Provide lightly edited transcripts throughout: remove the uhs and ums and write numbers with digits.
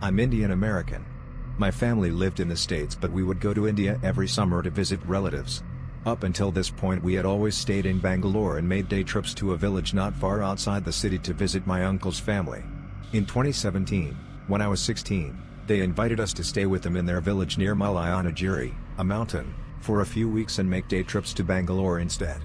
I'm Indian American. My family lived in the States, but we would go to India every summer to visit relatives. Up until this point we had always stayed in Bangalore and made day trips to a village not far outside the city to visit my uncle's family. In 2017, when I was 16, they invited us to stay with them in their village near Malayanagiri, a mountain, for a few weeks and make day trips to Bangalore instead.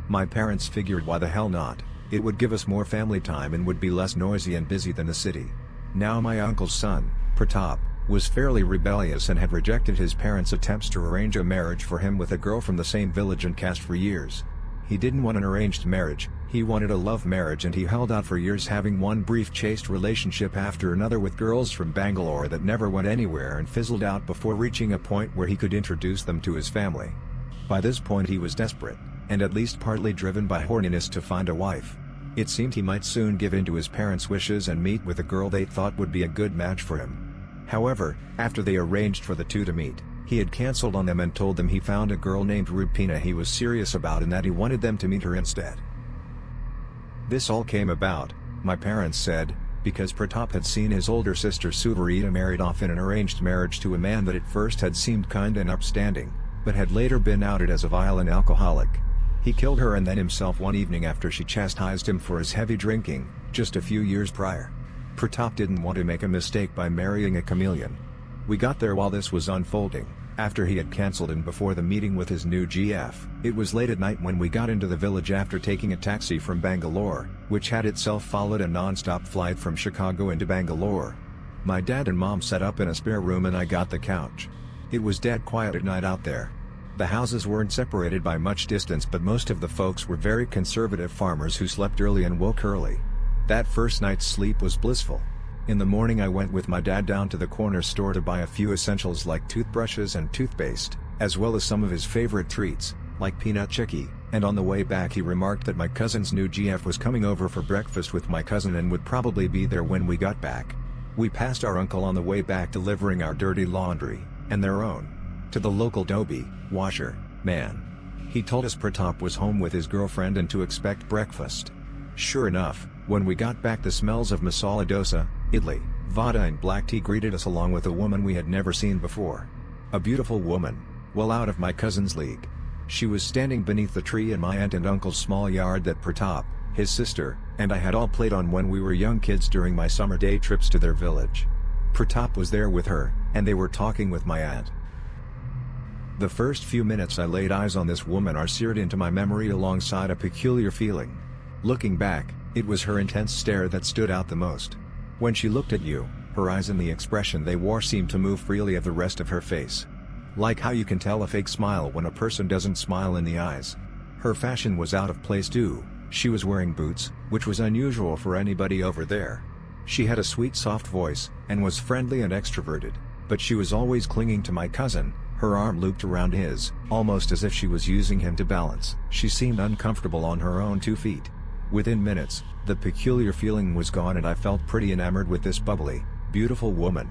My parents figured why the hell not, it would give us more family time and would be less noisy and busy than the city. Now my uncle's son, Pratap, was fairly rebellious and had rejected his parents' attempts to arrange a marriage for him with a girl from the same village and caste for years. He didn't want an arranged marriage, he wanted a love marriage, and he held out for years, having one brief chaste relationship after another with girls from Bangalore that never went anywhere and fizzled out before reaching a point where he could introduce them to his family. By this point he was desperate, and at least partly driven by horniness to find a wife. It seemed he might soon give in to his parents' wishes and meet with a girl they thought would be a good match for him. However, after they arranged for the two to meet, he had cancelled on them and told them he found a girl named Rupina he was serious about and that he wanted them to meet her instead. This all came about, my parents said, because Pratap had seen his older sister Suvarita married off in an arranged marriage to a man that at first had seemed kind and upstanding, but had later been outed as a violent alcoholic. He killed her and then himself one evening after she chastised him for his heavy drinking, just a few years prior. Pratap didn't want to make a mistake by marrying a chameleon. We got there while this was unfolding, after he had cancelled and before the meeting with his new GF. It was late at night when we got into the village after taking a taxi from Bangalore, which had itself followed a non-stop flight from Chicago into Bangalore. My dad and mom set up in a spare room and I got the couch. It was dead quiet at night out there. The houses weren't separated by much distance, but most of the folks were very conservative farmers who slept early and woke early. That first night's sleep was blissful. In the morning I went with my dad down to the corner store to buy a few essentials like toothbrushes and toothpaste, as well as some of his favorite treats, like peanut chicky, and on the way back he remarked that my cousin's new GF was coming over for breakfast with my cousin and would probably be there when we got back. We passed our uncle on the way back delivering our dirty laundry, and their own, to the local dhobi, washer, man. He told us Pratap was home with his girlfriend and to expect breakfast. Sure enough, when we got back the smells of masala dosa, idli, vada and black tea greeted us along with a woman we had never seen before. A beautiful woman, well out of my cousin's league. She was standing beneath the tree in my aunt and uncle's small yard that Pratap, his sister, and I had all played on when we were young kids during my summer day trips to their village. Pratap was there with her, and they were talking with my aunt. The first few minutes I laid eyes on this woman are seared into my memory alongside a peculiar feeling. Looking back, it was her intense stare that stood out the most. When she looked at you, her eyes and the expression they wore seemed to move freely of the rest of her face. Like how you can tell a fake smile when a person doesn't smile in the eyes. Her fashion was out of place too. She was wearing boots, which was unusual for anybody over there. She had a sweet soft voice, and was friendly and extroverted, but she was always clinging to my cousin, her arm looped around his, almost as if she was using him to balance. She seemed uncomfortable on her own 2 feet. Within minutes, the peculiar feeling was gone and I felt pretty enamored with this bubbly, beautiful woman.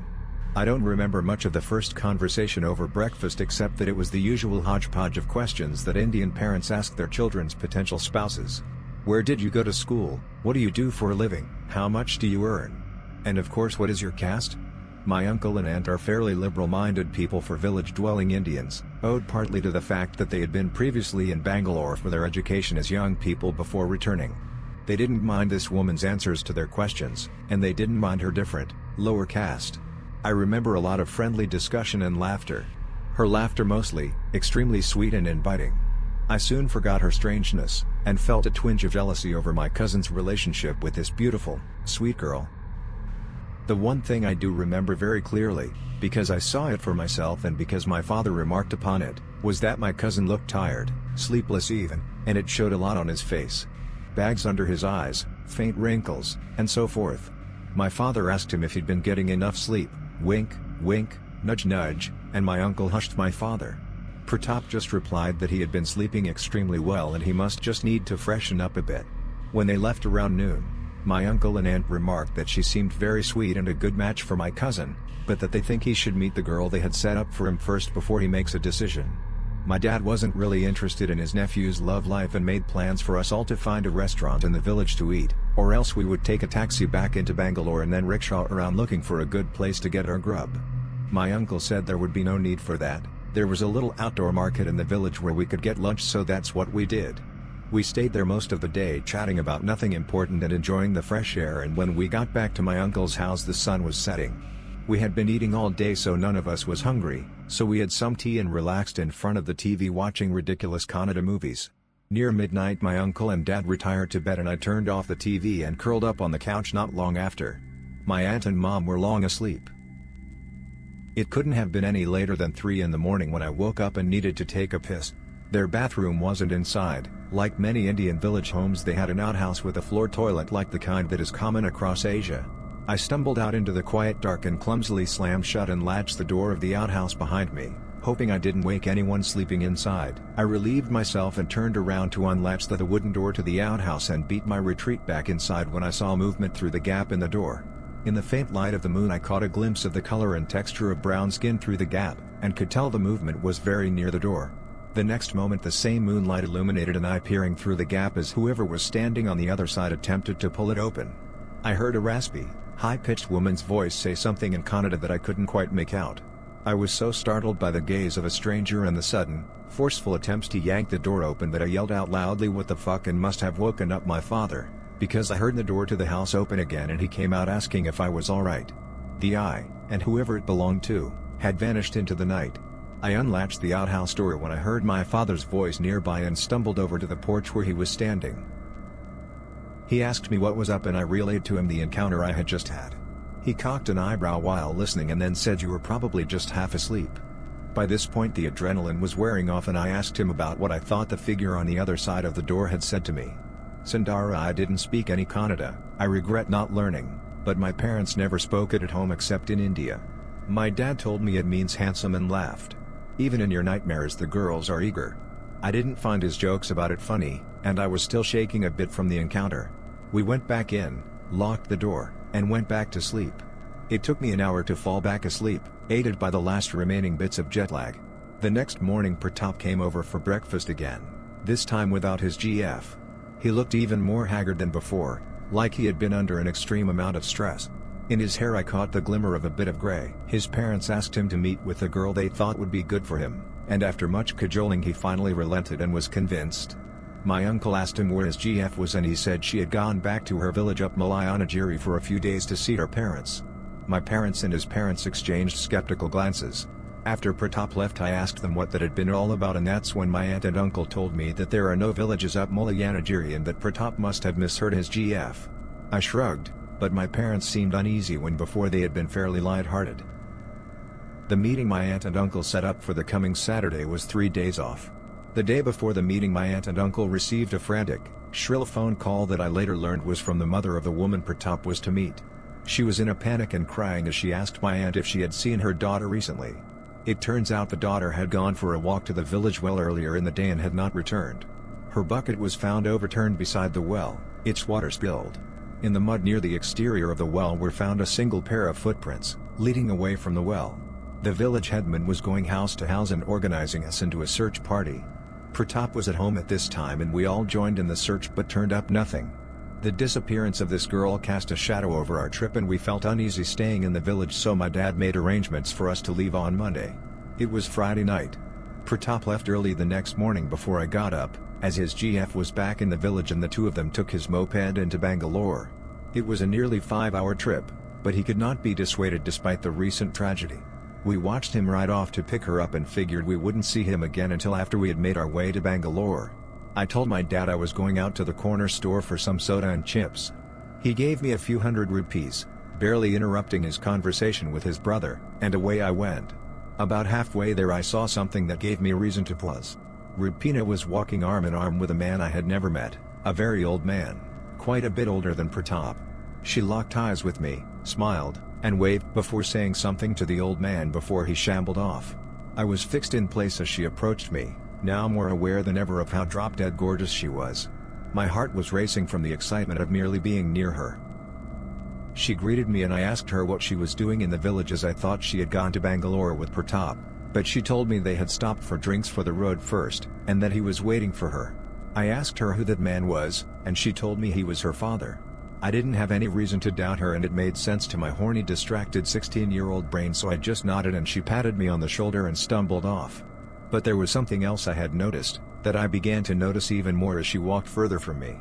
I don't remember much of the first conversation over breakfast except that it was the usual hodgepodge of questions that Indian parents ask their children's potential spouses. Where did you go to school? What do you do for a living? How much do you earn? And of course, what is your caste? My uncle and aunt are fairly liberal-minded people for village-dwelling Indians, owed partly to the fact that they had been previously in Bangalore for their education as young people before returning. They didn't mind this woman's answers to their questions, and they didn't mind her different, lower caste. I remember a lot of friendly discussion and laughter. Her laughter mostly, extremely sweet and inviting. I soon forgot her strangeness, and felt a twinge of jealousy over my cousin's relationship with this beautiful, sweet girl. The one thing I do remember very clearly, because I saw it for myself and because my father remarked upon it, was that my cousin looked tired, sleepless even, and it showed a lot on his face. Bags under his eyes, faint wrinkles, and so forth. My father asked him if he'd been getting enough sleep, wink, wink, nudge nudge, and my uncle hushed my father. Pratap just replied that he had been sleeping extremely well and he must just need to freshen up a bit. When they left around noon, my uncle and aunt remarked that she seemed very sweet and a good match for my cousin, but that they think he should meet the girl they had set up for him first before he makes a decision. My dad wasn't really interested in his nephew's love life and made plans for us all to find a restaurant in the village to eat, or else we would take a taxi back into Bangalore and then rickshaw around looking for a good place to get our grub. My uncle said there would be no need for that. There was a little outdoor market in the village where we could get lunch, so that's what we did. We stayed there most of the day chatting about nothing important and enjoying the fresh air, and when we got back to my uncle's house the sun was setting. We had been eating all day, so none of us was hungry, so we had some tea and relaxed in front of the TV watching ridiculous Kannada movies. Near midnight my uncle and dad retired to bed and I turned off the TV and curled up on the couch not long after. My aunt and mom were long asleep. It couldn't have been any later than 3 in the morning when I woke up and needed to take a piss. Their bathroom wasn't inside. Like many Indian village homes, they had an outhouse with a floor toilet like the kind that is common across Asia. I stumbled out into the quiet dark and clumsily slammed shut and latched the door of the outhouse behind me, hoping I didn't wake anyone sleeping inside. I relieved myself and turned around to unlatch the wooden door to the outhouse and beat my retreat back inside when I saw movement through the gap in the door. In the faint light of the moon I caught a glimpse of the color and texture of brown skin through the gap, and could tell the movement was very near the door. The next moment the same moonlight illuminated an eye peering through the gap as whoever was standing on the other side attempted to pull it open. I heard a raspy, high-pitched woman's voice say something in Kannada that I couldn't quite make out. I was so startled by the gaze of a stranger and the sudden, forceful attempts to yank the door open that I yelled out loudly, "What the fuck?" and must have woken up my father, because I heard the door to the house open again and he came out asking if I was alright. The eye, and whoever it belonged to, had vanished into the night. I unlatched the outhouse door when I heard my father's voice nearby and stumbled over to the porch where he was standing. He asked me what was up and I relayed to him the encounter I had just had. He cocked an eyebrow while listening and then said, "You were probably just half asleep." By this point the adrenaline was wearing off and I asked him about what I thought the figure on the other side of the door had said to me. Sundara, I didn't speak any Kannada. I regret not learning, but my parents never spoke it at home except in India. My dad told me it means handsome and laughed. Even in your nightmares the girls are eager. I didn't find his jokes about it funny, and I was still shaking a bit from the encounter. We went back in, locked the door, and went back to sleep. It took me an hour to fall back asleep, aided by the last remaining bits of jet lag. The next morning Pratap came over for breakfast again, this time without his GF. He looked even more haggard than before, like he had been under an extreme amount of stress. In his hair I caught the glimmer of a bit of gray. His parents asked him to meet with a girl they thought would be good for him, and after much cajoling he finally relented and was convinced. My uncle asked him where his GF was and he said she had gone back to her village up Malayanagiri for a few days to see her parents. My parents and his parents exchanged skeptical glances. After Pratap left I asked them what that had been all about, and that's when my aunt and uncle told me that there are no villages up Malayanagiri and that Pratap must have misheard his GF. I shrugged, but my parents seemed uneasy when before they had been fairly light-hearted. The meeting my aunt and uncle set up for the coming Saturday was 3 days off. The day before the meeting my aunt and uncle received a frantic, shrill phone call that I later learned was from the mother of the woman Pratap was to meet. She was in a panic and crying as she asked my aunt if she had seen her daughter recently. It turns out the daughter had gone for a walk to the village well earlier in the day and had not returned. Her bucket was found overturned beside the well, its water spilled. In the mud near the exterior of the well were found a single pair of footprints, leading away from the well. The village headman was going house to house and organizing us into a search party. Pratap was at home at this time and we all joined in the search but turned up nothing. The disappearance of this girl cast a shadow over our trip and we felt uneasy staying in the village, so my dad made arrangements for us to leave on Monday. It was Friday night. Pratap left early the next morning before I got up, as his GF was back in the village and the two of them took his moped into Bangalore. It was a nearly 5-hour trip, but he could not be dissuaded despite the recent tragedy. We watched him ride off to pick her up and figured we wouldn't see him again until after we had made our way to Bangalore. I told my dad I was going out to the corner store for some soda and chips. He gave me a few hundred rupees, barely interrupting his conversation with his brother, and away I went. About halfway there I saw something that gave me reason to pause. Rupina was walking arm in arm with a man I had never met, a very old man, quite a bit older than Pratap. She locked eyes with me, smiled, and waved before saying something to the old man before he shambled off. I was fixed in place as she approached me, now more aware than ever of how drop-dead gorgeous she was. My heart was racing from the excitement of merely being near her. She greeted me and I asked her what she was doing in the village, as I thought she had gone to Bangalore with Pratap. but she told me they had stopped for drinks for the road first, and that he was waiting for her. I asked her who that man was, and she told me he was her father. I didn't have any reason to doubt her, and it made sense to my horny, distracted 16-year-old brain, so I just nodded and she patted me on the shoulder and stumbled off. But there was something else I had noticed, that I began to notice even more as she walked further from me.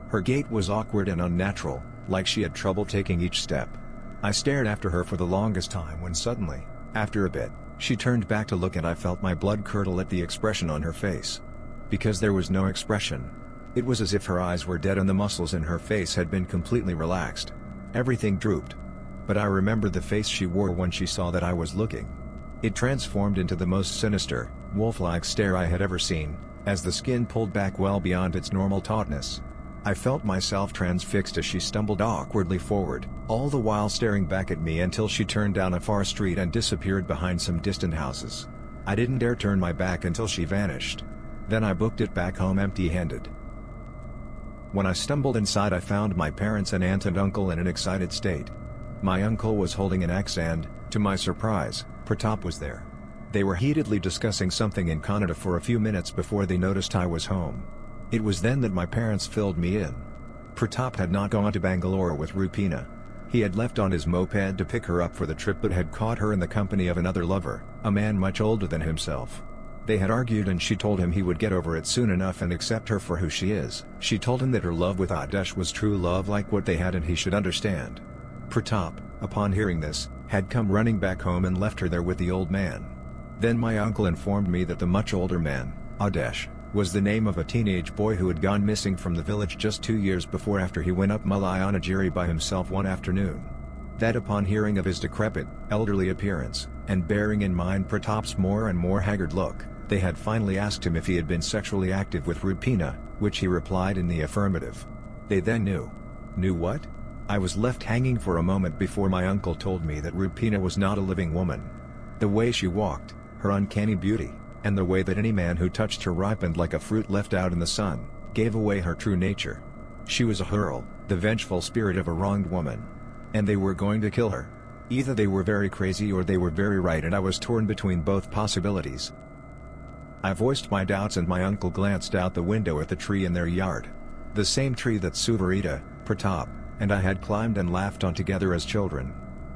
Her gait was awkward and unnatural, like she had trouble taking each step. I stared after her for the longest time when suddenly, after a bit, she turned back to look, and I felt my blood curdle at the expression on her face. Because there was no expression. It was as if her eyes were dead and the muscles in her face had been completely relaxed. Everything drooped. But I remembered the face she wore when she saw that I was looking. It transformed into the most sinister, wolf-like stare I had ever seen, as the skin pulled back well beyond its normal tautness. I felt myself transfixed as she stumbled awkwardly forward, all the while staring back at me until she turned down a far street and disappeared behind some distant houses. I didn't dare turn my back until she vanished. Then I booked it back home empty-handed. When I stumbled inside, I found my parents and aunt and uncle in an excited state. My uncle was holding an axe and, to my surprise, Pratap was there. They were heatedly discussing something in Kannada for a few minutes before they noticed I was home. It was then that my parents filled me in. Pratap had not gone to Bangalore with Rupina. He had left on his moped to pick her up for the trip, but had caught her in the company of another lover, a man much older than himself. They had argued and she told him he would get over it soon enough and accept her for who she is. She told him that her love with Adesh was true love like what they had, and he should understand. Pratap, upon hearing this, had come running back home and left her there with the old man. Then my uncle informed me that the much older man, Adesh, was the name of a teenage boy who had gone missing from the village just 2 years before, after he went up Malayanagiri by himself one afternoon. That upon hearing of his decrepit, elderly appearance, and bearing in mind Pratap's more and more haggard look, they had finally asked him if he had been sexually active with Rupina, which he replied in the affirmative. They then knew. Knew what? I was left hanging for a moment before my uncle told me that Rupina was not a living woman. The way she walked, her uncanny beauty, and the way that any man who touched her ripened like a fruit left out in the sun, gave away her true nature. She was a hurl, the vengeful spirit of a wronged woman. And they were going to kill her. Either they were very crazy or they were very right, and I was torn between both possibilities. I voiced my doubts, and my uncle glanced out the window at the tree in their yard. The same tree that Suvarita, Pratap, and I had climbed and laughed on together as children.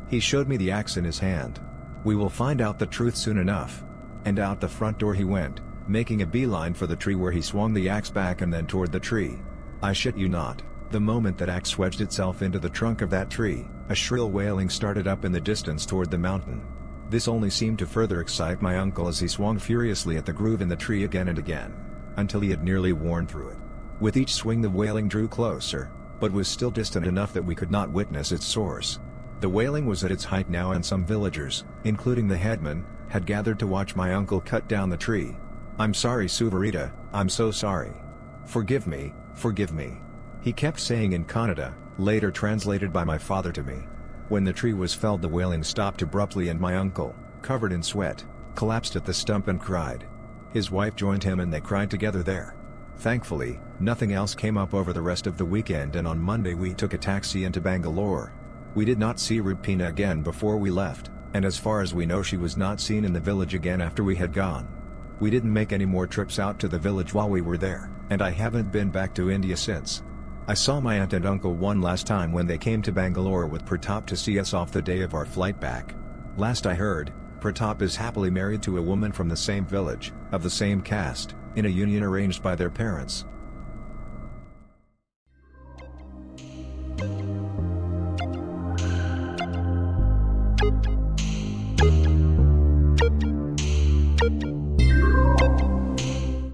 He showed me the axe in his hand. We will find out the truth soon enough. And out the front door he went, making a beeline for the tree, where he swung the axe back and then toward the tree. I shit you not, the moment that axe wedged itself into the trunk of that tree, a shrill wailing started up in the distance toward the mountain. This only seemed to further excite my uncle as he swung furiously at the groove in the tree again and again, until he had nearly worn through it. With each swing the wailing drew closer, but was still distant enough that we could not witness its source. The wailing was at its height now, and some villagers, including the headman, had gathered to watch my uncle cut down the tree. "I'm sorry, Suvarita, I'm so sorry. Forgive me, he kept saying in Kannada, later translated by my father to me. When the tree was felled, the wailing stopped abruptly, and my uncle, covered in sweat, collapsed at the stump and cried. His wife joined him and they cried together there. Thankfully, nothing else came up over the rest of the weekend, and on Monday we took a taxi into Bangalore. We did not see Rupina again before we left, and as far as we know she was not seen in the village again after we had gone. We didn't make any more trips out to the village while we were there, and I haven't been back to India since. I saw my aunt and uncle one last time when they came to Bangalore with Pratap to see us off the day of our flight back. Last I heard, Pratap is happily married to a woman from the same village, of the same caste, in a union arranged by their parents.